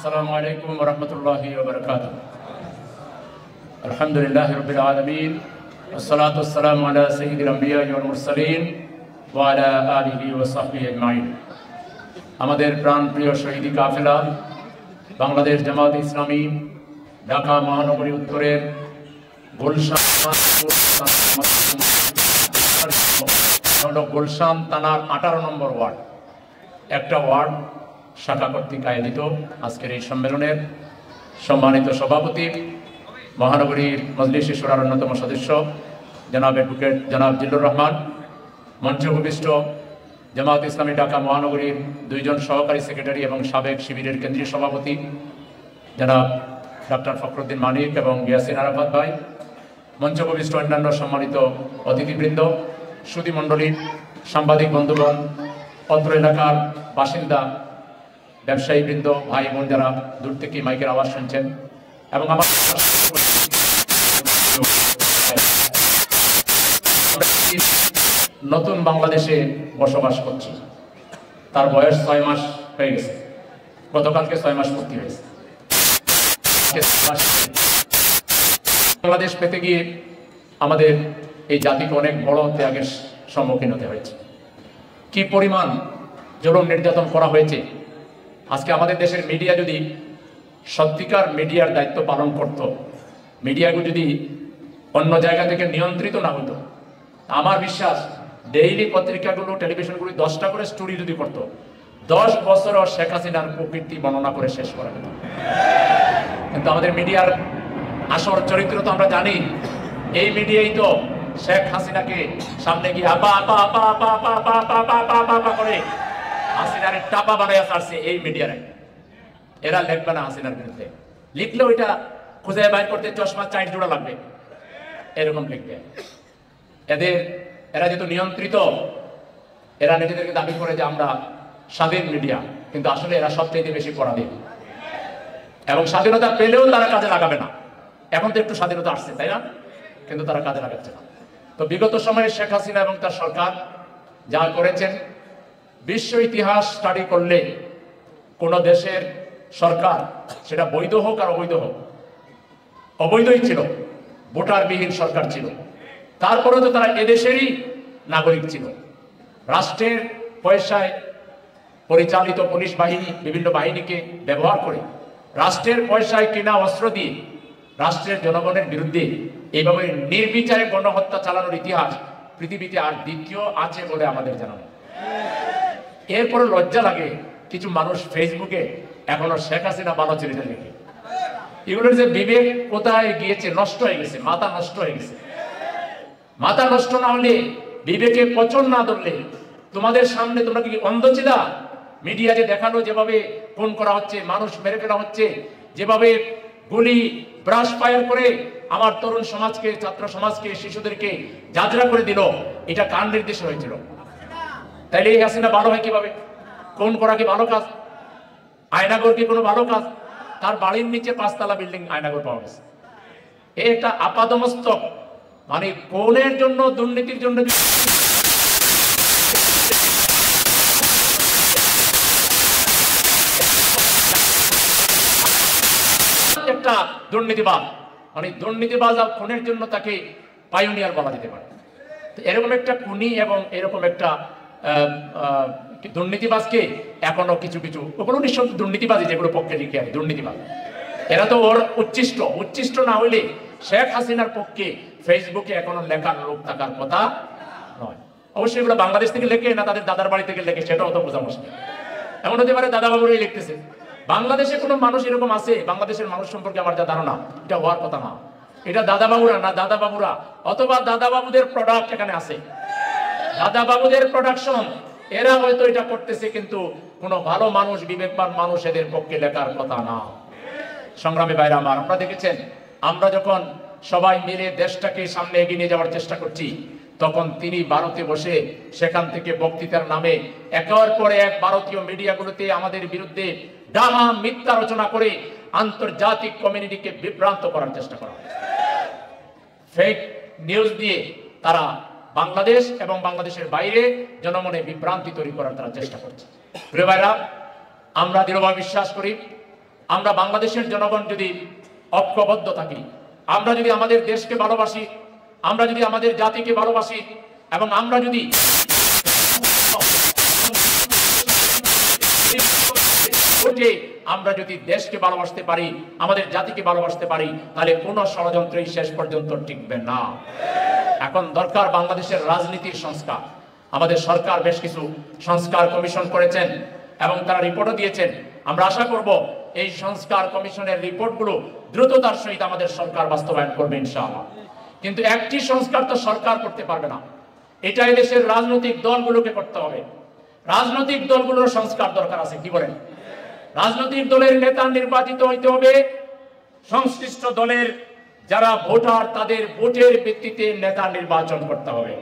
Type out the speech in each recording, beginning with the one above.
আসসালামু আলাইকুম ওয়া রাহমাতুল্লাহি ওয়া বারাকাতুহু। আলহামদুলিল্লাহি রাব্বিল আলামিন ওয়া সলাতু ওয়াসসালামু আলা সাইয়্যিদিল আমবিয়া ওয়াল মুরসালিন ওয়া আলা আলিহি ওয়া সাহবিহি আজমাইন। আমাদের প্রাণপ্রিয় শহীদি কাফেলা বাংলাদেশ জামাত ইসলামী ঢাকা মহানগরী উত্তরের গুলশান থানার 18 নম্বর ওয়ার্ড একটা ওয়ার্ড শাখা কর্তৃক আয়োজিত আজকের এই সম্মেলনের সম্মানিত সভাপতি মহানগরীর মজলিস-ই শুরার অন্যতম সদস্য জনাব অ্যাডভোকেট জনাব জিল্লুর রহমান, মঞ্চে উপবিষ্ট জামাত ইসলামী ঢাকা মহানগরীর 2 জন সহকারী সেক্রেটারি এবং সাবেক শিবিরের কেন্দ্রীয় সভাপতি জনাব ডক্টর ফখরুদ্দিন মানিক এবং ইয়াসিন আরাফাত ভাই, মঞ্চে উপবিষ্ট অন্যান্য সম্মানিত অতিথিবৃন্দ, সুধীমণ্ডলী, সাংবাদিক বন্ধুগণ, অত্র এলাকার বাসিন্দা, ব্যবসায়ীবৃন্দ, ভাই বোন যারা দূর থেকে মাইকের আওয়াজ শুনছেন এবং আমার নতুন বাংলাদেশে বসবাস করছি। তার বয়স 6 মাস হয়ে গেছে, গতকালকে 6 মাস পূর্তি হয়েছে। বাংলাদেশ পেতে গিয়ে আমাদের এই জাতিকে অনেক বড় ত্যাগের সম্মুখীন হতে হয়েছে। কি পরিমাণ জুলুম নির্যাতন করা হয়েছে। আজকে আমাদের দেশের মিডিয়া যদি সত্যিকার মিডিয়ার দায়িত্ব পালন করত, মিডিয়াগুলো যদি অন্য জায়গা থেকে নিয়ন্ত্রিত না হতো, আমার বিশ্বাস ডেইলি পত্রিকাগুলো, টেলিভিশনগুলো 10টা করে স্টোরি যদি করত, 10 বছরও শেখ হাসিনার প্রকৃতি বর্ণনা করে শেষ করা যেত। কিন্তু আমাদের মিডিয়ার আসল চরিত্র তো আমরা জানি। এই মিডিয়াই তো শেখ হাসিনাকে সামনে গিয়ে আপা আপা আপা আপা আপা আপা আপা আপা আপা আপা আপা করে হাসিনার টাপা বানাইয়া ছাড়ছে। এই মিডিয়ারে এরা লিখবে না হাসিনার বিরুদ্ধে, লিখলে ওইটা খুঁজে বাইর করতে চশমা 4 জোড়া লাগবে, এরকম লিখবে। এরা যেহেতু নিয়ন্ত্রিত, এরা নিজেদেরকে দাবি করে যে আমরা স্বাধীন মিডিয়া, কিন্তু আসলে এরা সবচেয়ে বেশি পরাধীন এবং স্বাধীনতা পেলেও তারা কাজে লাগাবে না। এখন তো একটু স্বাধীনতা আসছে, তাই না? কিন্তু তারা কাজে লাগাচ্ছে না। তো বিগত সময়ে শেখ হাসিনা এবং তার সরকার যা করেছেন, বিশ্ব ইতিহাস স্টাডি করলে কোন দেশের সরকার, সেটা বৈধ হোক আর অবৈধ হোক, অবৈধই ছিল, ভোটারবিহীন সরকার ছিল, তারপরেও তো তারা এদেশেরই নাগরিক ছিল। রাষ্ট্রের পয়সায় পরিচালিত পুলিশ বাহিনী, বিভিন্ন বাহিনীকে ব্যবহার করে, রাষ্ট্রের পয়সায় কেনা অস্ত্র দিয়ে রাষ্ট্রের জনগণের বিরুদ্ধে এইভাবে নির্বিচারে গণহত্যা চালানোর ইতিহাস পৃথিবীতে আর দ্বিতীয় আছে বলে আমাদের জানা নেই। এরপরে লজ্জা লাগে কিছু মানুষ ফেসবুকে এখনো শেখ হাসিনা ভালো চরিত্র লিখে। এগুলোর যে বিবেক কোথায় গিয়েছে, নষ্ট হয়ে গেছে, মাথা নষ্ট হয়ে গেছে। মাথা নষ্ট না হলে, বিবেকে পচন না ধরলে, তোমাদের সামনে তোমরা কি অন্ধ ছিলা? মিডিয়াতে দেখানো যেভাবে খুন করা হচ্ছে, মানুষ মেরে ফেলা হচ্ছে, যেভাবে গুলি ব্রাশ ফায়ার করে আমার তরুণ সমাজকে, ছাত্র সমাজকে, শিশুদেরকে যাত্রা করে দিল, এটা কার নির্দেশে হয়েছিল? তাইলে এই হাসিনা ভালো হয় কিভাবে? খুন করা কি ভালো কাজ? আয়নাগর কি কোনো ভালো কাজ? তার বাড়ির নিচে 5 তলা বিল্ডিং আয়নাগর পাওয়া গেছে। এটা আপাদমস্তক, মানে কোনের জন্য, দুর্নীতির জন্য একটা দুর্নীতিবাজ, মানে দুর্নীতিবাজ আর খুনের জন্য তাকে পাইওনিয়ার বলা যেতে পারে। এরকম একটা খুনি এবং এরকম একটা দুর্নীতিবাজকে এখনো কিছু কিছু, ওগুলো নিঃসন্দেহে দুর্নীতিবাজী, যেগুলো পক্ষে লিখে আছে দুর্নীতিবাজ, এরা তো ওর উচ্ছিষ্ট না হইলে শেখ হাসিনার পক্ষে ফেসবুকে এখনো লেখার লোক থাকার কথা নয়। অবশ্যই এগুলো বাংলাদেশ থেকে লেখে না তাদের দাদার বাড়ি থেকে লেখে, সেটাও তো বোঝা মুশকিল। এমন হতে পারে দাদা বাবুরাই লিখতেছে। বাংলাদেশে কোনো মানুষ এরকম আছে? বাংলাদেশের মানুষ সম্পর্কে আমার যা ধারণা, এটা হওয়ার কথা না। এটা দাদা বাবুরা না, দাদা বাবুরা অথবা দাদা বাবুদের প্রোডাক্ট এখানে আছে, দাদা বাবুদের প্রোডাকশন, এরা হয়তো এটা করতেছে, কিন্তু কোনো ভালো মানুষ, বিবেকবান মানুষ এদের পক্ষে লেখার কথা না। সংগ্রামী ভাইরা আমার, আপনারা দেখেছেন আমরা যখন সবাই মিলে দেশটাকে সামনে এগিয়ে নিয়ে যাওয়ার চেষ্টা করছি, তখন তিনি ভারতে বসে সেখান থেকে বক্তৃতার নামে একের পর এক ভারতীয় মিডিয়াগুলোতে আমাদের বিরুদ্ধে ডাহা মিথ্যা রচনা করে আন্তর্জাতিক কমিউনিটিকে বিভ্রান্ত করার চেষ্টা করা হয়। ফেক নিউজ দিয়ে তারা বাংলাদেশ এবং বাংলাদেশের বাইরে জনমনে বিভ্রান্তি তৈরি করার তারা চেষ্টা করছে। প্রিয় ভাইরা, আমরা দৃঢ়ভাবে বিশ্বাস করি আমরা বাংলাদেশের জনগণ যদি ঐক্যবদ্ধ থাকি, আমরা যদি আমাদের দেশকে ভালোবাসি, আমরা যদি আমাদের জাতিকে ভালোবাসি, এবং আমরা যদি দেশকে ভালোবাসতে পারি, আমাদের জাতিকে ভালোবাসতে পারি, তাহলে কোন ষড়যন্ত্রই শেষ পর্যন্ত টিকবে না। এখন দরকার বাংলাদেশের রাজনীতির সংস্কার। আমাদের সরকার বেশ কিছু সংস্কার কমিশন করেছেন এবং তারা রিপোর্টও দিয়েছেন। আমরা আশা করব এই সংস্কার কমিশনের রিপোর্টগুলো দ্রুততার সহিত আমাদের সরকার বাস্তবায়ন করবে ইনশাআল্লাহ। কিন্তু একটি সংস্কার তো সরকার করতে পারবে না, এটা এই দেশের রাজনৈতিক দলগুলোকে করতে হবে। রাজনৈতিক দলগুলোর সংস্কার দরকার আছে, কি বলেন? রাজনৈতিক দলের নেতা নির্বাচিত হইতে হবে, সংশ্লিষ্ট দলের যারা ভোটার তাদের ভোটের ভিত্তিতে নেতা নির্বাচন করতে হবে।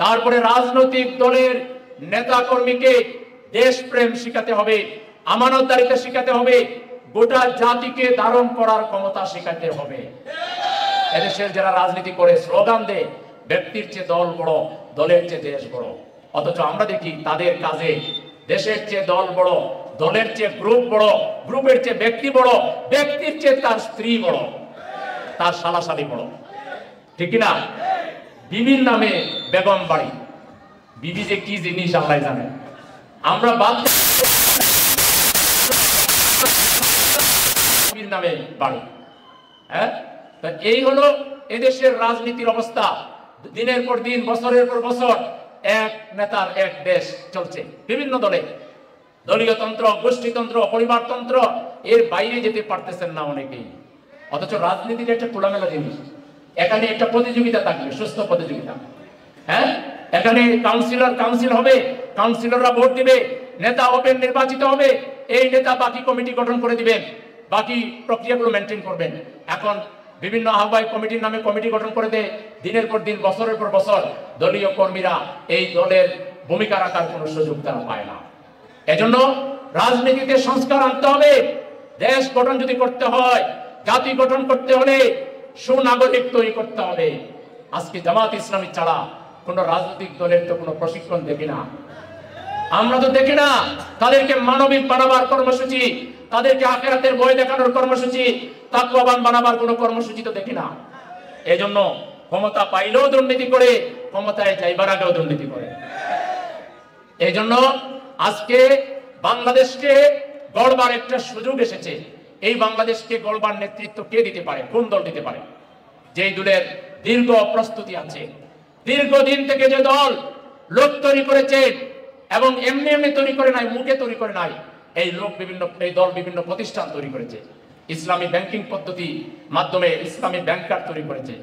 তারপরে রাজনৈতিক দলের নেতা কর্মীকে দেশপ্রেম শিখাতে হবে, আমানতদারিতা শিখাতে হবে, গোটা জাতিকে ধারণ করার ক্ষমতা শিখাতে হবে। এদেশের যারা রাজনীতি করে স্লোগান দেয় ব্যক্তির চেয়ে দল বড়, দলের চেয়ে দেশ বড়, অথচ আমরা দেখি তাদের কাজে দেশের চেয়ে দল বড়, দলের চেয়ে গ্রুপ বড়, গ্রুপের চেয়ে ব্যক্তি বড়, ব্যক্তির চেয়ে তার স্ত্রী বড়, তার শালাশালী বড়, ঠিক না? বিবির নামে বেগম বাড়ি, বিবি যে কি জিনিস আল্লাহ জানে। আমরা বাদ বিবির নামে বাড়ি, হ্যাঁ? এই হলো এদেশের রাজনীতির অবস্থা। দিনের পর দিন, বছরের পর বছর এক নেতার এক দেশ চলছে, বিভিন্ন দলে দলীয়তন্ত্র, গোষ্ঠীতন্ত্র, পরিবারতন্ত্র, এর বাইরে যেতে পারতেছেন না অনেকেই। অথচ রাজনীতির একটা খোলামেলা জিনিস, এখানে একটা প্রতিযোগিতা থাকবে, সুস্থ প্রতিযোগিতা। হ্যাঁ, এখানে কাউন্সিল হবে, কাউন্সিলররা ভোট দিবে, নেতা হবেন, নির্বাচিত হবে, এই নেতা বাকি কমিটি গঠন করে দিবেন, বাকি প্রক্রিয়াগুলো মেনটেন করবেন। এখন বিভিন্ন আহ্বায়ক কমিটির নামে কমিটি গঠন করে দেয়, দিনের পর দিন, বছরের পর বছর দলীয় কর্মীরা এই দলের ভূমিকা রাখার কোনো সুযোগ তারা পায় না। এজন্য রাজনীতিতে সংস্কার আনতে হবে। দেশ গঠন যদি করতে হয়, জাতি গঠন করতে হলে সুনাগরিক তৈরি করতে হবে। আজকে জামাত ইসলামী ছাড়া কোন রাজনৈতিক দলের তো কোনো প্রশিক্ষণ দেখি না, আমরা তো দেখি না। তাদেরকে মানবিক বানাবার কর্মসূচি, তাদেরকে আখিরাতের ভয় দেখানোর কর্মসূচি, তাকওয়াবান বানাবার কোনো কর্মসূচি তো দেখি না। এজন্য ক্ষমতা পাইলেও দুর্নীতি করে, ক্ষমতায় যাইবার আগেও দুর্নীতি করে। এই জন্য আজকে বাংলাদেশকে গড়বার একটা সুযোগ এসেছে। এই বাংলাদেশকে গড়বার নেতৃত্ব কে দিতে পারে? কোন দল দিতে পারে? যেই দলের দীর্ঘ প্রস্তুতি আছে, দীর্ঘদিন থেকে যে দল লোক তৈরি করেছে, এবং এমনি এমনি তৈরি করে নাই, মুখে তৈরি করে নাই, এই দল বিভিন্ন প্রতিষ্ঠান তৈরি করেছে, ইসলামী ব্যাংকিং পদ্ধতি মাধ্যমে ইসলামী ব্যাংকার তৈরি করেছে,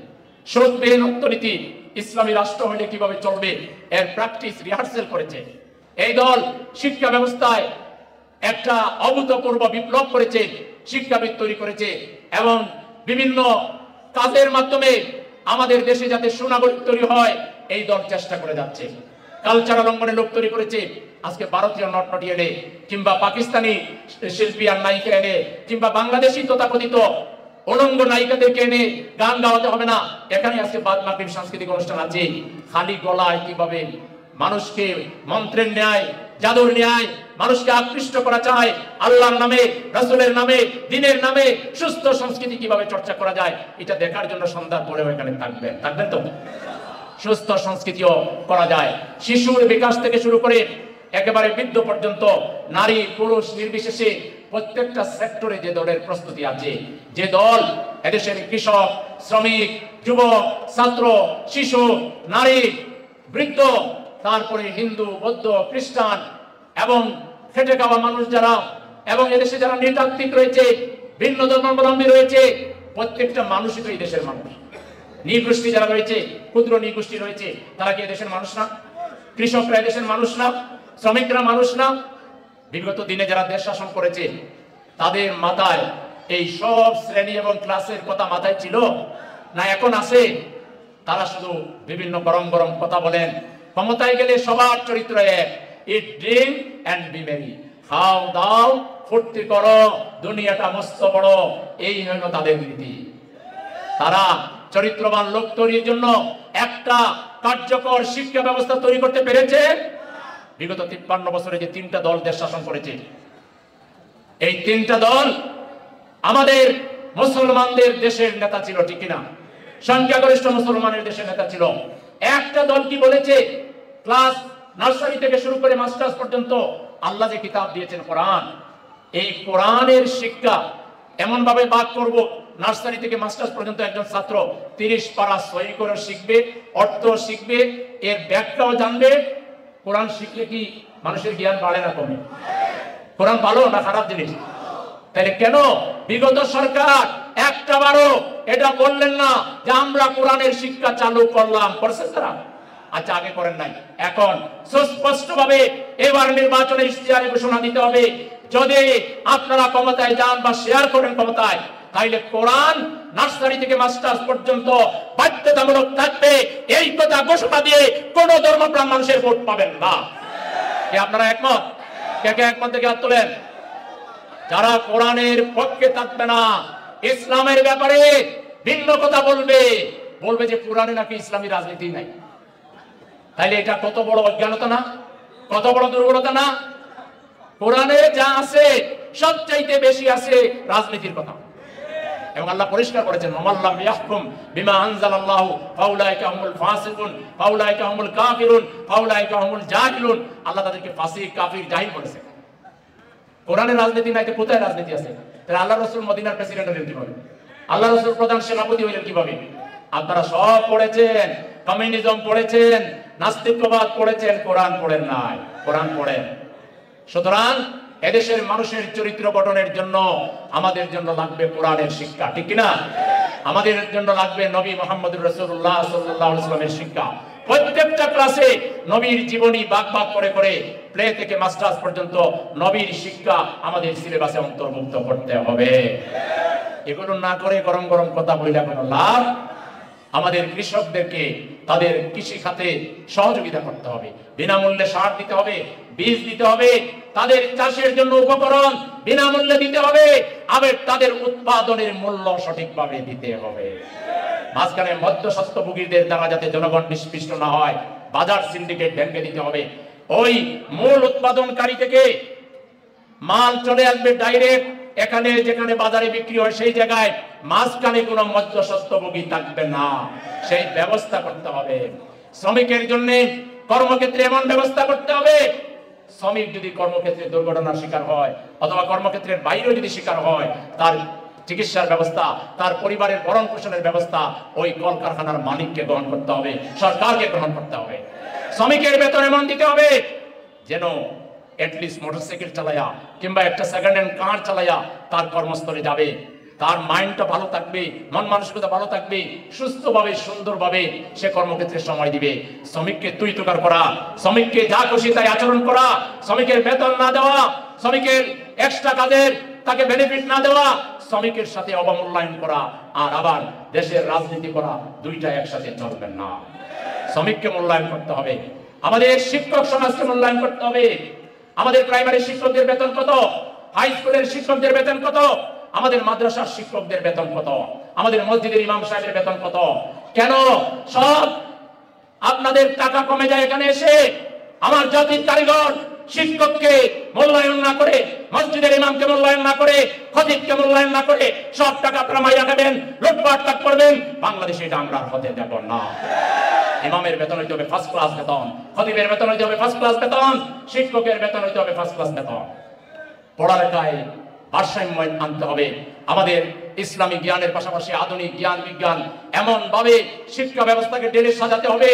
সুদবিহীন অর্থনীতি, ইসলামী রাষ্ট্র হলে কিভাবে চলবে এর প্র্যাকটিস রিহার্সেল করেছে। এই দল শিক্ষা ব্যবস্থায় একটা অভূতপূর্ব বিপ্লব করেছে, শিক্ষাবিদ তৈরি করেছে, এবং বিভিন্ন কাজের মাধ্যমে আমাদের দেশে যাতে সুনাগরিক তৈরি হয় এই দল চেষ্টা করে যাচ্ছে। কালচারাল অঙ্গনে লোক তৈরি করেছে, আজকে ভারতীয় নটনটি এনে, কিংবা পাকিস্তানি শিল্পী আর নায়িকা এনে, কিংবা বাংলাদেশি তথাকথিত অলঙ্গ নায়িকাদেরকে এনে গান গাওয়াতে হবে না। এখানে আজকে বাদ মাগরিব সাংস্কৃতিক অনুষ্ঠান আছে, খালি গলায় কিভাবে মানুষকে মন্ত্রের ন্যায়, জাদুর ন্যায় মানুষকে আকৃষ্ট করা চায়, আল্লাহর নামে, রাসূলের নামে, দ্বীনের নামে সুস্থ সংস্কৃতি কিভাবে চর্চা করা যায়, এটা দেখার জন্য সন্ধ্যার পরেও এখানে থাকবেন তো। সুস্থ সংস্কৃতিও করা যায়। শিশুর বিকাশ থেকে শুরু করে একেবারে বৃদ্ধ পর্যন্ত, নারী পুরুষ নির্বিশেষে প্রত্যেকটা সেক্টরে যে দলের প্রস্তুতি আছে, যে দল এদেশের কৃষক, শ্রমিক, যুবক, ছাত্র, শিশু, নারী, বৃদ্ধ, তারপরে হিন্দু, বৌদ্ধ, খ্রিস্টান এবং খেটে খাওয়া মানুষ যারা, এবং এদেশে যারা নৃতাত্ত্বিক রয়েছে, ভিন্ন ধর্মাবলম্বী রয়েছে, প্রত্যেকটা মানুষই তো এই দেশের মানুষ। নৃগোষ্ঠী যারা রয়েছে, ক্ষুদ্র নৃগোষ্ঠী রয়েছে, তারা কি এদেশের মানুষ না? কৃষকরা এদেশের মানুষ না? শ্রমিকরা মানুষ না? বিগত দিনে যারা দেশ শাসন করেছে তাদের মাথায় এই সব শ্রেণী এবং ক্লাসের কথা মাথায় ছিল না? এখন আছে? তারা শুধু বিভিন্ন গরম গরম কথা বলেন, ক্ষমতায় গেলে সবার চরিত্র এক, ইট ড্রিঙ্ক এন্ড বি মেরি, খাও দাও ফুর্তি করো, দুনিয়াটা মস্ত বড়, এই হলো তাদের নীতি। তারা চরিত্রবান লোক তৈরির জন্য একটা কার্যকর শিক্ষা ব্যবস্থা তৈরি করতে পেরেছে। বিগত 53 বছরে যে 3টা দল দেশ শাসন করেছে, এই তিনটা দল আমাদের মুসলমানদের দেশের নেতা ছিল, ঠিক কিনা? সংখ্যাগরিষ্ঠ মুসলমানের দেশের নেতা ছিল। একটা দল কি বলেছে, ক্লাস নার্সারি থেকে শুরু করে মাস্টার্স পর্যন্ত আল্লাহ যে কিতাব দিয়েছেন কোরআন, এই কোরআনের শিক্ষা এমন ভাবে বাদ করব, নার্সারি থেকে মাস্টার্স পর্যন্ত একজন ছাত্র 30 পারা সহি করে শিখবে, অর্থ শিখবে, এর ব্যাখ্যাও জানবে। কোরআন শিখলে কি মানুষের জ্ঞান বাড়ে না কমে? কোরআন ভালো না খারাপ জিনিস? তাহলে কেন বিগত সরকার একটাবারও এটা বললেন না যে আমরা কোরআনের শিক্ষা চালু করলাম? করছেন তারা? আচ্ছা, আগে করেন নাই, এখন সুস্পষ্ট ভাবে এবার নির্বাচনে ইশতেহারে ঘোষণা দিতে হবে, যদি আপনারা ক্ষমতায় যান বা শেয়ার করেন ক্ষমতায়, তাইলে কোরআন নার্সারি থেকে মাস্টার্স পর্যন্ত বাধ্যতামূলক থাকবে। এই কথা ঘোষণা দিয়ে কোন ধর্মপ্রাণ মানুষের ভোট পাবেন না। কি আপনারা একমত? কে কে একমত থেকে হাত তোলেন। যারা কোরআনের পক্ষে থাকবে না, ইসলামের ব্যাপারে ভিন্ন কথা বলবে, বলবে যে কোরআনে নাকি ইসলামী রাজনীতি নাই, তাইলে এটা কত বড় অজ্ঞানতা না? কত বড় দুর্বলতা না? কোরআনে যা আছে সবচাইতে বেশি আছে রাজনীতির কথা। এবং আল্লাহ পরিষ্কার করেছেন, মাল্লাম ইয়াহকুম বিমা আনজালাল্লাহু ফাউলাইকা হুমুল ফাসিকুন ফাউলাইকা হুমুল কাফিরুন ফাউলাইকা হুমুল জাহিলুন। আল্লাহ তাদেরকে ফাসিক, কাফির, জাহিল বলেছেন। কোরআনের রাজনীতি নাই তো কোথায় রাজনীতি আছে? তাহলে আল্লাহ রাসূল মদিনার প্রেসিডেন্ট হলেন কিভাবে? আল্লাহ রাসূল প্রধান সেনাপতি হলেন কিভাবে? আপনারা সব পড়েছেন, কমিউনিজম পড়েছেন, নাস্তিকবাদ পড়েছেন, কোরআন পড়েন নাই। কোরআন পড়েন। সুতরাং এদেশের মানুষের চরিত্র গঠনের জন্য আমাদের জন্য লাগবে কোরআনের শিক্ষা, ঠিক কিনা? আমাদের জন্য লাগবে নবী মুহাম্মদুর রাসূলুল্লাহ সাল্লাল্লাহু আলাইহি ওয়াসাল্লামের শিক্ষা। প্রত্যেকটা ক্লাসে নবীর জীবনী ভাগ ভাগ করে করে প্লে থেকে মাস্টার্স পর্যন্ত নবীর শিক্ষা আমাদের সিলেবাসে অন্তর্ভুক্ত করতে হবে। এগুলো না করে গরম গরম কথা বইলে কোনো লাভ। আমাদের কৃষকদেরকে তাদের কৃষি খাতে সহযোগিতা করতে হবে, বিনামূল্যে সার দিতে হবে, বীজ দিতে হবে, তাদের চাষের জন্য উপকরণ বিনামূল্যে দিতে হবে, আবার তাদের উৎপাদনের মূল্য সঠিকভাবে দিতে হবে। মাঝখানে মধ্যস্বত্বভোগীদের দ্বারা যাতে জনগণ নিষ্পৃষ্ট না হয়, বাজার সিন্ডিকেট ভেঙে দিতে হবে। ওই মূল উৎপাদনকারী থেকে মাল চলে আসবে ডাইরেক্ট এখানে, যেখানে বাজারে বিক্রি হয় সেই জায়গায়, মাঝখানে কোনো মধ্যস্বত্বভোগী থাকবে না, সেই ব্যবস্থা করতে হবে। শ্রমিকের জন্য কর্মক্ষেত্রে এমন ব্যবস্থা করতে হবে, শ্রমিক যদি কর্মক্ষেত্রে দুর্ঘটনার শিকার হয় অথবা কর্মক্ষেত্রের বাইরেও যদি শিকার হয়, তার চিকিৎসার ব্যবস্থা, তার পরিবারের ভরণ পোষণের ব্যবস্থা ওই কলকারখানার মালিককে গ্রহণ করতে হবে, সরকারকে গ্রহণ করতে হবে। শ্রমিকের বেতন এমন দিতে হবে যেন এটলিস্ট মোটরসাইকেল চালায়া কিংবা একটা সেকেন্ড হ্যান্ড কার চালায়া তার কর্মস্থলে যাবে, তার মাইন্ডটা ভালো থাকবে, মন মানসিকতা ভালো থাকবে, সুস্থভাবে সুন্দরভাবে সে কর্মক্ষেত্রে সময় দিবে। শ্রমিককে তুই তুকার করা, শ্রমিককে যা খুশি তাই আচরণ করা, শ্রমিকের বেতন না দেওয়া, শ্রমিকের এক্সট্রা কাজের তাকে বেনিফিট না দেওয়া, শ্রমিকের সাথে অবমূল্যায়ন করা আর আবার দেশের রাজনীতি করা, দুইটা একসাথে চলবে না। শ্রমিককে মূল্যায়ন করতে হবে, আমাদের শিক্ষক সমাজকে মূল্যায়ন করতে হবে। আমাদের প্রাইমারি শিক্ষকদের বেতন কত, হাই স্কুলের শিক্ষকদের বেতন কত, আমাদের মাদ্রাসার শিক্ষকদের বেতন কত, আমাদের মসজিদের ইমাম সাহেবের বেতন কত? কেন সব আপনাদের টাকা কমে যায় এখানে এসে? আমার জাতির কারিগর শিক্ষককে মূল্যায়ন না করে, মসজিদের ইমামকে মূল্যায়ন না করে, খতিবকে মূল্যায়ন না করে সব টাকা আপনারা মাইরা নেবেন, লুটপাট করবেন। বাংলাদেশে এটা আমরা হতে দেব না। ইমামের বেতন হইতে হবে ফার্স্ট ক্লাস বেতন, খতিবের বেতন হইতে হবে ফার্স্ট ক্লাস বেতন, শিক্ষকের বেতন হইতে হবে ফার্স্ট ক্লাস বেতন। পড়ালেখায় ভারসাম্য আনতে হবে। আমাদের ইসলামী জ্ঞানের পাশাপাশি আধুনিক জ্ঞান বিজ্ঞান এমন ভাবে শিক্ষা ব্যবস্থাকে ঢেলে সাজাতে হবে,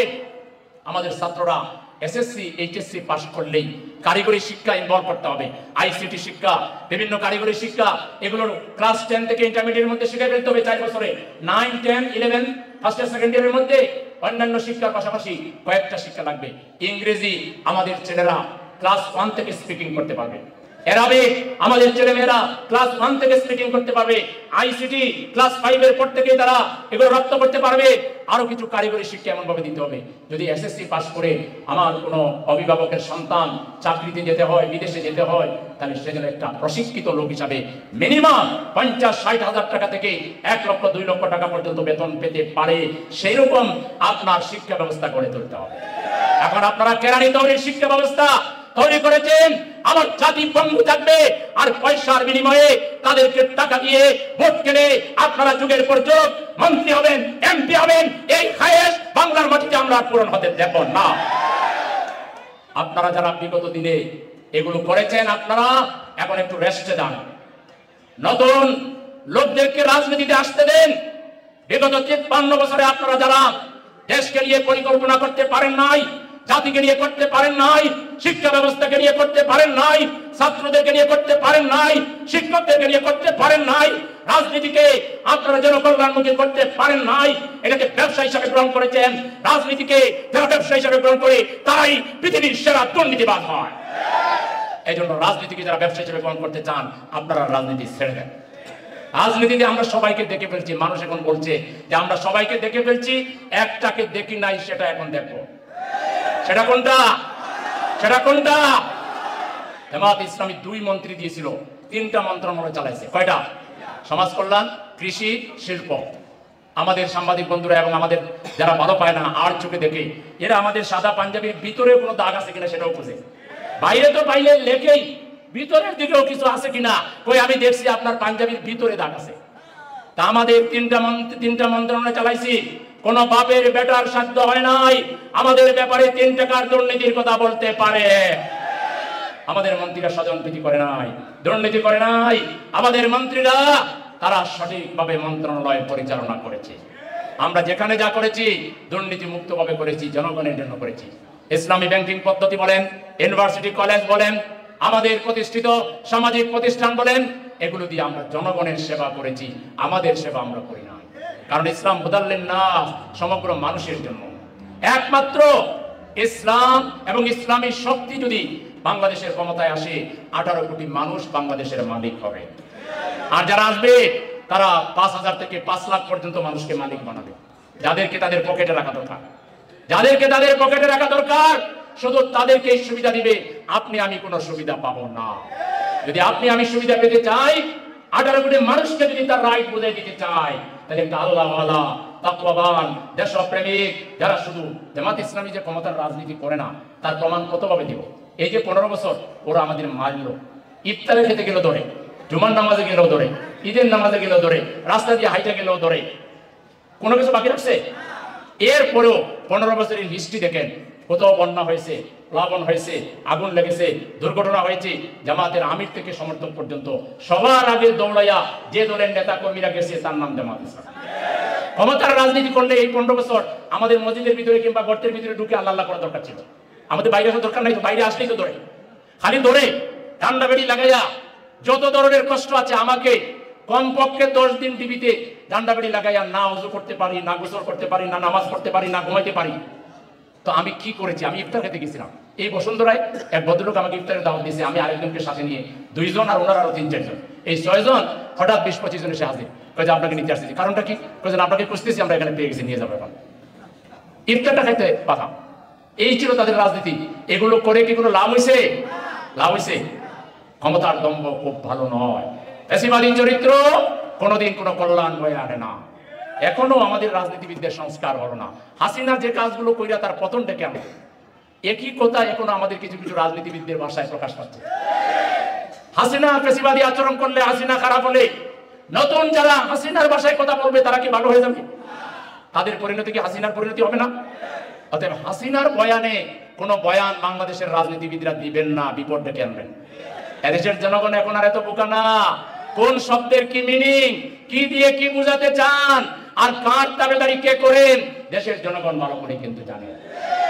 আমাদের ছাত্ররা এসএসসি এইচএসসি পাস করলেই কারিগরি শিক্ষা ইনভলভ করতে হবে। আইসিটি শিক্ষা, বিভিন্ন কারিগরি শিক্ষা, এগুলোর ক্লাস 10 থেকে ইন্টারমিডিয়েটের মধ্যে শিখে ফেলতে হবে 4 বছরে। 9, 10, 11 ফার্স্ট ইয়ার সেকেন্ড ইয়ারের মধ্যে অন্যান্য শিক্ষার পাশাপাশি কয়েকটা শিক্ষা লাগবে। ইংরেজি আমাদের ছেলেরা ক্লাস 1 থেকে স্পিকিং করতে পারবে, অ্যারাবিক আমাদের ছেলেমেয়েরা ক্লাস 1 থেকে স্পিকিং করতে পারবে, আইসিটি ক্লাস 5 এর পর থেকে তারা এগুলো রপ্ত করতে পারবে। আরো কিছু কারিগরি শিক্ষা এমন ভাবে দিতে হবে, যদি এসএসসি পাস করে আমার কোনো অভিভাবকের সন্তান চাকরিতে যেতে হয়, বিদেশে যেতে হয়, তাহলে সেজন্য একটা প্রশিক্ষিত লোক হিসাবে মিনিমাম 50-60 হাজার টাকা থেকে 1 লক্ষ 2 লক্ষ টাকা পর্যন্ত বেতন পেতে পারে, সেই রকম আপনার শিক্ষা ব্যবস্থা গড়ে তুলতে হবে। এখন আপনারা কেরানি তৈরির শিক্ষা ব্যবস্থা তৈরি করেছেন আমার জাতি বন্ধু থাকবে, আর পয়সার বিনিময়ে তাদেরকে টাকা দিয়ে ভোট কেনে আপনারা যুগের পর যুগ মন্ত্রী হবেন, এমপি হবেন, এই খায়েশ বাংলার মাটিতে আমরা পূরণ হতে দেব না। আপনারা যারা বিগত দিনে এগুলো করেছেন, আপনারা এখন একটু রেস্টে যান, নতুন লোকদেরকে রাজনীতিতে আসতে দেন। বিগত ৫৩ বছরে আপনারা যারা দেশকে নিয়ে পরিকল্পনা করতে পারেন নাই, জাতিকে নিয়ে করতে পারেন নাই, শিক্ষা ব্যবস্থাকে নিয়ে করতে পারেন নাই, ছাত্রদেরকে নিয়ে করতে পারেন নাই, শিক্ষকদেরকে নিয়ে করতে পারেন নাই, রাজনীতিকে আপনারা জনকল্যাণমুখী করতে পারেন নাই, এটাকে ব্যবসা হিসাবে গ্রহণ করেছেন। রাজনীতিকে যারা ব্যবসা হিসাবে গ্রহণ করে তারাই পৃথিবীর সেরা দুর্নীতিবাজ হয়। এই জন্য রাজনীতিকে যারা ব্যবসা হিসেবে গ্রহণ করতে চান, আপনারা রাজনীতি ছেড়ে দেন। রাজনীতিতে আমরা সবাইকে দেখে ফেলছি, মানুষ এখন বলছে যে আমরা সবাইকে দেখে ফেলছি, একটাকে দেখি নাই, সেটা এখন দেখবো। সেটা কোনটা? সেটা কোনটা? জামাত ইসলামী 2 মন্ত্রী দিয়েছিল, 3টা মন্ত্রণালয় চালাইছে। কয়টা? সমাজ কল্যাণ, কৃষি, শিল্প। আমাদের সাংবাদিক বন্ধুরা এবং আমাদের যারা ভালো পায় না আর চোখে দেখে, এরা আমাদের সাদা পাঞ্জাবির ভিতরে কোনো দাগ আছে কিনা সেটাও খুঁজে, বাইরে তো বাইরে লেখেই, ভিতরের দিকেও কিছু আছে কিনা কই আমি দেখছি আপনার পাঞ্জাবির ভিতরে দাগ আছে। তা আমাদের 3টা মন্ত্রণালয় চালাইছি, কোন বাপের বেটার সাধ্য হয় নাই আমাদের ব্যাপারে 3 টাকার দুর্নীতির কথা বলতে পারে। আমাদের মন্ত্রীরা স্বজনপ্রীতি করে নাই, দুর্নীতি করে নাই। আমাদের মন্ত্রীরা তারা সঠিকভাবে মন্ত্রণালয় পরিচালনা করেছে। আমরা যেখানে যা করেছি দুর্নীতি মুক্তভাবে করেছি, জনগণের জন্য করেছি। ইসলামী ব্যাংকিং পদ্ধতি বলেন, ইউনিভার্সিটি কলেজ বলেন, আমাদের প্রতিষ্ঠিত সামাজিক প্রতিষ্ঠান বলেন, এগুলো দিয়ে আমরা জনগণের সেবা করেছি। আমাদের সেবা আমরা করি না, কারণ ইসলাম হুদাল্লিন নাস, সমগ্র মানুষের জন্য। একমাত্র ইসলাম এবং ইসলামী শক্তি যদি বাংলাদেশের ক্ষমতায় আসে, 18 কোটি মানুষ বাংলাদেশের মালিক হবে। আর যারা আসবে তারা 5,000 থেকে 5 লাখ পর্যন্ত মানুষকে মালিক বানাবে। যাদেরকে তাদের পকেটে রাখা দরকার, যাদেরকে তাদের পকেটে রাখা দরকার, শুধু তাদেরকে সুবিধা দিবে। আপনি আমি কোনো সুবিধা পাবো না। যদি আপনি আমি সুবিধা পেতে চাই, 18 কোটি মানুষকে যদি তার রাইট বুঝিয়ে দিতে চাই, তাহলে একটা আল্লাহওয়ালা, তাকওয়াবান, দেশপ্রেমিক যারা শুধু জামাত ইসলামী যে ক্ষমতার রাজনীতি করে না, তার প্রমাণ কতভাবে দিব। এই যে 15 বছর ওরা আমাদের মারল, ইফতারে খেতে গেলেও ধরে, জুমার নামাজে গেলেও ধরে, ঈদের নামাজে গেলেও ধরে, রাস্তা দিয়ে হাইটে গেলেও ধরে, কোনো কিছু বাকি রাখছে? এরপরেও 15 বছরের হিস্ট্রি দেখেন, কোথাও বন্যা হয়েছে, প্লাবন হয়েছে, আগুন লেগেছে, দুর্ঘটনা হয়েছে, জামাতের আমির থেকে সমর্থক পর্যন্ত সবার আগে দৌড়াইয়া যে দলের নেতা কর্মীরা গেছে তার নাম জামাত ইসলাম। ক্ষমতার রাজনীতি করলে এই 15 বছর আমাদের মসজিদের ভিতরে কিংবা গর্তের ভিতরে ঢুকে আল্লাহ আল্লাহ করা দরকার ছিল। আমাদের বাইরে আসার দরকার নাই, তো বাইরে আসলেই তো ধরে, খালি ধরে ঠান্ডা বেড়ি লাগাইয়া যত ধরনের কষ্ট আছে আমাকে কমপক্ষে 10 দিন টিভিতে ঠান্ডা বেড়ি লাগাইয়া না ওযু করতে পারি, না গোসল করতে পারি, না নামাজ পড়তে পারি, না ঘুমাইতে পারি। তো আমি কি করেছি? আমি ইফতার খেতে গেছিলাম এই বসুন্ধরায়, এক ভদ্রলোক আমাকে ইফতারের দাওয়াত দিয়েছে, আমি আরেকজনকে সাথে নিয়ে 2 জন আর ওনার আরো 3-4 জন, এই 6 জন। হঠাৎ 20-25 জন এসে হাজির, কয়ে যে আপনাকে নিতে আসতেছি। কারণটা কি? কয়ে যে আপনাকে খুঁজতেছি, আমরা এখানে পেয়ে গেছি, নিয়ে যাবো এখন। ইফতারটা খাইতে পাঠাম, এই ছিল তাদের রাজনীতি। এগুলো করে কি কোনো লাভ হয়েছে? লাভ হয়েছে? ক্ষমতার দম্ভ খুব ভালো নয়। ফ্যাসিবাদী চরিত্র কোনোদিন কোনো কল্যাণ বয়ে আনে না। এখনো আমাদের রাজনীতিবিদদের সংস্কার হলো না। হাসিনা যে কাজগুলো কইরা তার পতন ডেকে আনে, একই কথা এখনো আমাদের কিছু কিছু রাজনীতিবিদদের ভাষায় প্রকাশ পাচ্ছে। হাসিনা ফ্যাসিবাদী আচরণ করলে, হাসিনা খারাপ হলে, নতুন যারা হাসিনার ভাষায় কথা বলবে তারা কি ভালো হয়ে যাবে? তাদের পরিণতি কি হাসিনার পরিণতি হবে না? অতএব হাসিনার বয়ানে কোনো বয়ান বাংলাদেশের রাজনীতিবিদরা দিবেন না, বিপদ ডেকে আনবেন। এদেশের জনগণ এখন আর এত বোকা না। কোন শব্দের কি মিনিং, কি দিয়ে কি বুঝাতে চান, আর কার দাবিদারি কে করেন, দেশের জনগণ ভালো করে কিন্তু জানে।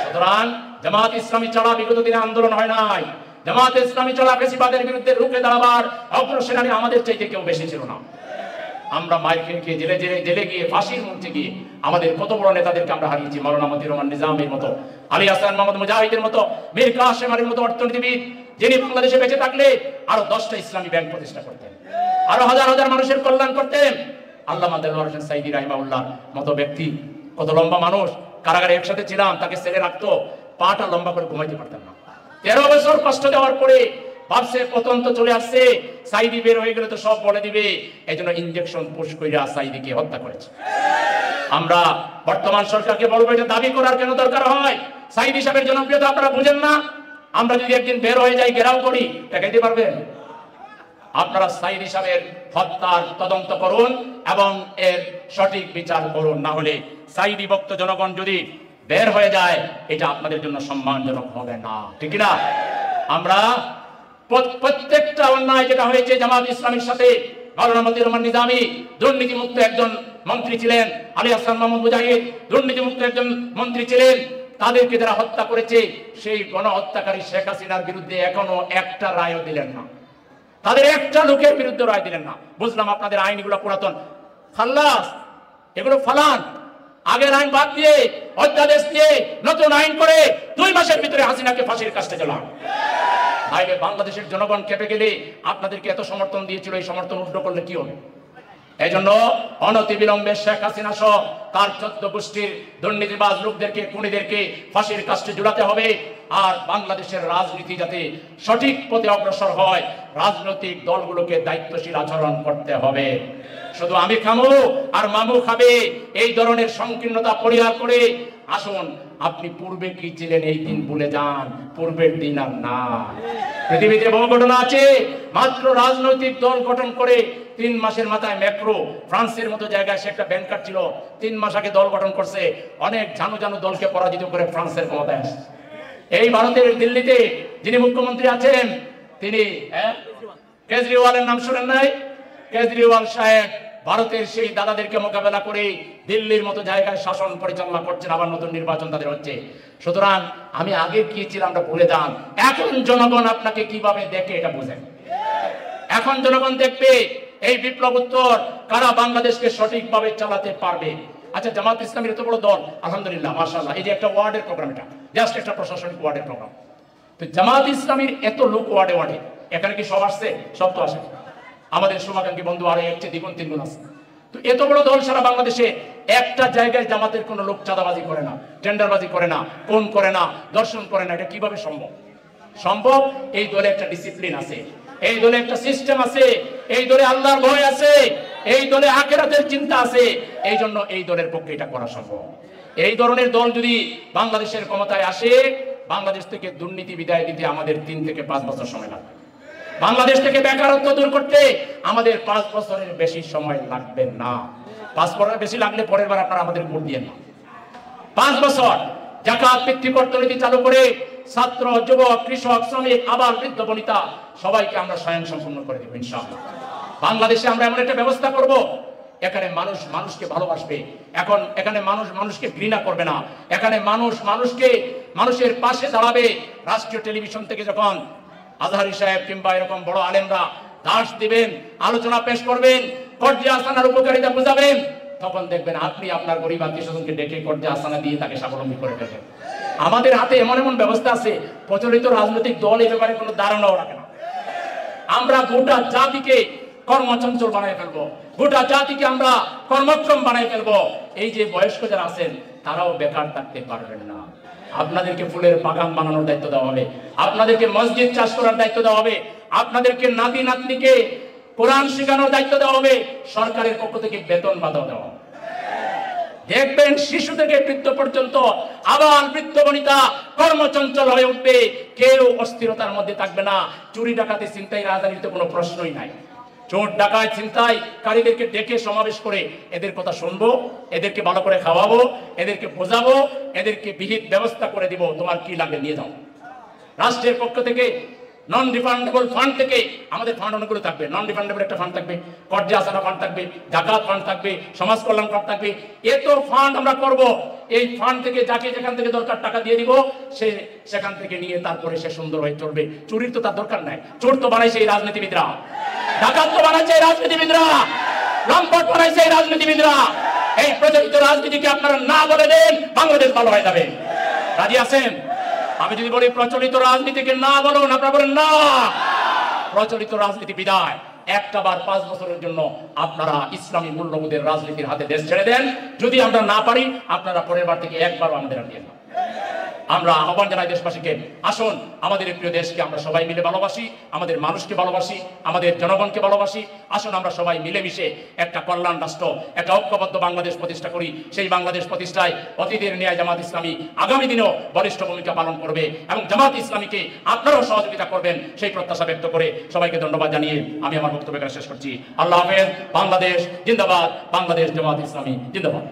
সুতরাং জামাত ইসলামী ছাড়া বিগত দিনে আন্দোলন হয় নাই। জামাত ইসলামী ছাড়া ফ্যাসিবাদের বিরুদ্ধে রুখে দাঁড়াবার অগ্রসেনানী আমাদের চাইতে কেউ বেশি ছিল না। আমরা মাইর খেয়ে জেলে গিয়ে ফাঁসির মঞ্চে গিয়ে আমাদের কত বড় নেতাদেরকে আমরা হারিয়েছি। মাওলানা মতিউর রহমান নিজামের মতো, আলী হাসান মোহাম্মদ মুজাহিদের মতো, মীর কাসেম আলীর মতো অর্থনীতিবিদ, যিনি বাংলাদেশে বেঁচে থাকলে আরো 10টা ইসলামী ব্যাংক প্রতিষ্ঠা করতেন, আরো হাজার হাজার মানুষের কল্যাণ করতেন। আল্লামা দেলোয়ার হোসেন সাইদি রাহিমাহুল্লাহ মতো ব্যক্তি, কত লম্বা মানুষ, কারাগারে একসাথে ছিলাম, তাকে ছেড়ে রাখতো, পাটা লম্বা করে ঘুমাইতে পারতেন না। 13 বছর কষ্ট দেওয়ার পরে ভাবছে পতন তো চলে আসছে, সাইদি বের হয়ে গেলে তো সব বলে দিবে, এই জন্য ইনজেকশন পুশ কইরা সাইদিকে হত্যা করেছে। আমরা বর্তমান সরকারকে বলবো, এটা দাবি করার কেন দরকার হয়? সাইদি সাহেবের জনপ্রিয়তা আপনারা বুঝেন না? আমরা যদি একদিন বের হয়ে যাই, ঘেরাও করি, ঠেকাইতে পারবেন? আপনারা সাইদ সাহেবের হত্যার তদন্ত করুন এবং এর সঠিক বিচার করুন, না হলে সাইদ বিভক্ত জনগণ যদি বের হয়ে যায়, এটা আপনাদের জন্য সম্মানজনক হবে না, ঠিক না? আমরা প্রত্যেকটা অন্যায় যেটা হয়েছে জামাত ইসলামীর সাথে, মাওলানা মতিউর রহমান নিজামী দুর্নীতিমুক্ত একজন মন্ত্রী ছিলেন, আলী হাসান মাহমুদ মুজাহিদ দুর্নীতিমুক্ত একজন মন্ত্রী ছিলেন, তাদেরকে যারা হত্যা করেছে, সেই গণহত্যাকারী শেখ হাসিনার বিরুদ্ধে এখনো একটা রায়ও দিলেন না, তাদের একটা লোকের বিরুদ্ধে রায় দিলেন না। বুঝলাম আপনাদের আইনগুলো পুরাতন, খাল্লাস, এগুলো ফালান, আগের আইন বাদ দিয়ে অধ্যাদেশ দিয়ে নতুন আইন করে 2 মাসের ভিতরে হাসিনাকে ফাঁসির কাস্টে ঝোলান। ভাইবে, বাংলাদেশের জনগণ কেঁপে গেলে আপনাদেরকে এত সমর্থন দিয়েছিল, এই সমর্থন উল্টো করলে কি হবে? এই জন্য অনতিবিলম্বে শেখ হাসিনা সহ তার 14 গোষ্ঠীর দুর্নীতিবাজ লোকদেরকে, খুনিদেরকে ফাঁসির কাস্টে ঝুলাতে হবে। আর বাংলাদেশের রাজনীতি যাতে সঠিক পথে অগ্রসর হয়, রাজনৈতিক দলগুলোকে দায়িত্বশীল আচরণ করতে হবে। শুধু আমি খামু আর মামু খাবে, এই ধরনের সংকীর্ণতা পরিহার করে আসুন, আপনি পূর্বে কি ছিলেন এই দিন ভুলে যান, পূর্বের দিন আর না। পৃথিবীতে বহু ঘটনা আছে, মাত্র রাজনৈতিক দল গঠন করে 3 মাসের মাথায় ম্যাক্রো ফ্রান্সের মতো জায়গায় সে একটা ব্যাংকার ছিল, 3 মাস আগে দল গঠন করছে, অনেক জানু জানু দলকে পরাজিত করে ফ্রান্সের ক্ষমতায় আসছে। এই ভারতের দিল্লিতে যিনি মুখ্যমন্ত্রী আছেন, তিনি কেজরিওয়ালের নাম শুনেন নাই? কেজরিওয়াল সাহেব ভারতের সেই দাদাদেরকে মোকাবেলা করে দিল্লির মতো জায়গায় শাসন পরিচালনা করছেন, আবার নতুন নির্বাচন তাদের হচ্ছে। সুতরাং আমি আগে কি ছিলাম আমরা ভুলে যান, এখন জনগণ আপনাকে কিভাবে দেখে এটা বুঝেন। এখন জনগণ দেখবে এই বিপ্লব উত্তর কারা বাংলাদেশকে সঠিকভাবে চালাতে পারবে। আচ্ছা, জামাত ইসলামীর এত বড় দল, আলহামদুলিল্লাহ, মাশাআল্লাহ, এই যে একটা ওয়ার্ডের প্রোগ্রাম, এটা জাস্ট একটা প্রশাসনিক ওয়ার্ডের প্রোগ্রাম। তো জামাত ইসলামীর এত লোক ওয়ার্ডে ওয়ার্ডে, এখানে কি সব আসছে? সব তো আসে। আমাদের শুভাকাঙ্ক্ষী বন্ধু আরো 1 চেয়ে দ্বিগুণ 3 গুণ আছে। তো এত বড় দল সারা বাংলাদেশে একটা জায়গায় জামাতের কোনো লোক চাঁদাবাজি করে না, টেন্ডারবাজি করে না, কোন করে না, দর্শন করে না, এটা কিভাবে সম্ভব? সম্ভব, এই দলে একটা ডিসিপ্লিন আছে, এই দলে একটা সিস্টেম আছে, এই দলে আল্লাহর ভয় আছে, এই দলে আখিরাতের চিন্তা আছে। এই জন্য এই দলের পক্ষে এটা করা সম্ভব। এই ধরনের দল যদি বাংলাদেশের ক্ষমতায় আসে, বাংলাদেশ থেকে দুর্নীতি বিদায় দিতে আমাদের 3 থেকে 5 বছর সময় লাগবে। বাংলাদেশ থেকে বেকারত্ব দূর করতে আমাদের 5 বছরের বেশি সময় লাগবে না। 5 বছরের বেশি লাগলে পরের বার আপনারা আমাদের ভোট দিয়ে না। 5 বছর যাকাত ভিত্তিক অর্থনীতি চালু করে ছাত্র, যুবক, কৃষক, শ্রমিক, আবাল, বৃদ্ধ, বনিতা সবাইকে আমরা স্বয়ংসম্পূর্ণ করে দেব ইনশাআল্লাহ। বাংলাদেশে আমরা এমন একটা ব্যবস্থা করব, এখানে মানুষ মানুষকে ভালোবাসবে, এখন এখানে মানুষ মানুষকে ঘৃণা করবে না, এখানে মানুষ মানুষকে মানুষের পাশে দাঁড়াবে। রাষ্ট্রীয় টেলিভিশন থেকে যখন আজহারী সাহেব কিংবা এরকম বড় আলেমরা দাস দিবেন, আলোচনা পেশ করবেন, কর্জে আসানার উপকারিতা বুঝাবেন, তখন দেখবেন আপনি আপনার গরিব আত্মীয় স্বজনকে ডেকে কর্জে আসানা দিয়ে তাকে স্বাবলম্বী করে ফেলবেন। আমাদের হাতে এমন এমন ব্যবস্থা আছে, প্রচলিত রাজনৈতিক দল এই ব্যাপারে কোনো ধারণাও রাখে না। আমরা গোটা জাতিকে কর্মচঞ্চল বানাই ফেলবো, গোটা জাতিকে আমরা কর্মক্ষম বানাই ফেলবো। এই যে বয়স্ক যারা আছেন তারাও বেকার থাকতে পারবেন না। আপনাদেরকে ফুলের বাগান বানানোর দায়িত্ব দেওয়া হবে, আপনাদেরকে মসজিদ চাষ করার দায়িত্ব দেওয়া হবে, আপনাদেরকে নাতি নাতনিকে কোরআন শেখানোর দায়িত্ব দেওয়া হবে, সরকারের পক্ষ থেকে বেতন ভাতা দেওয়া হবে। দেখবেন শিশু থেকে বৃদ্ধ পর্যন্ত আবাল বৃদ্ধ বনিতা কর্মচঞ্চল হয়ে উঠবে, কেউ অস্থিরতার মধ্যে থাকবে না। চুরি ডাকাতি ছিনতাই রাজধানীতে কোনো প্রশ্নই নাই। চোর ডাকাত ছিনতাই কারীদেরকে ডেকে সমাবেশ করে এদের কথা শুনবো, এদেরকে ভালো করে খাওয়াবো, এদেরকে বোঝাবো, এদেরকে বিহিত ব্যবস্থা করে দিব, তোমার কি লাগে নিয়ে যাও। রাষ্ট্রের পক্ষ থেকে নন রিফান্ডেবল ফান্ড থেকে আমাদের ফান্ড অনেকগুলো থাকবে। নন রিফান্ডেবল একটা ফান্ড থাকবে, কর্জে আসানা ফান্ড থাকবে, জাকাত ফান্ড থাকবে, সমাজ কল্যাণ ফান্ড থাকবে। এত ফান্ড আমরা করব, এই ফান্ড থেকে যাকে যেখান থেকে দরকার টাকা দিয়ে দিব, সে সেখান থেকে নিয়ে তারপরে সে সুন্দর হয়ে চলবে। চুরির তো তার দরকার নাই, চোর তো বানাইছে এই রাজনীতিবিদরা, ডাকাত তো বানাইছে এই রাজনীতিবিদরা, লম্পট বানাইছে এই রাজনীতিবিদরা। এই প্রচলিত রাজনীতিকে আপনারা না বলে দেন, বাংলাদেশ ভালো হয়ে যাবে। রাজি আছেন? আমি যদি বলি প্রচলিত রাজনীতিকে না বলুন, আপনারা বলেন না। প্রচলিত রাজনীতি বিদায়, একটা বার 5 বছরের জন্য আপনারা ইসলামী মূল্যবোধের রাজনীতির হাতে দেশ ছেড়ে দেন। যদি আমরা না পারি, আপনারা পরের বার থেকে একবারও আমাদের আনিয়ে না। আমরা আহ্বান জানাই দেশবাসীকে, আসুন আমাদের এই প্রিয় দেশকে আমরা সবাই মিলে ভালোবাসি, আমাদের মানুষকে ভালোবাসি, আমাদের জনগণকে ভালোবাসি। আসুন আমরা সবাই মিলেমিশে একটা কল্যাণ রাষ্ট্র, একটা ঐক্যবদ্ধ বাংলাদেশ প্রতিষ্ঠা করি। সেই বাংলাদেশ প্রতিষ্ঠায় অতীতের ন্যায় জামাত ইসলামী আগামী দিনেও বলিষ্ঠ ভূমিকা পালন করবে এবং জামাত ইসলামীকে আপনারাও সহযোগিতা করবেন, সেই প্রত্যাশা ব্যক্ত করে সবাইকে ধন্যবাদ জানিয়ে আমি আমার বক্তব্য শেষ করছি। আল্লাহ হাফেজ। বাংলাদেশ জিন্দাবাদ, বাংলাদেশ জামাত ইসলামী জিন্দাবাদ।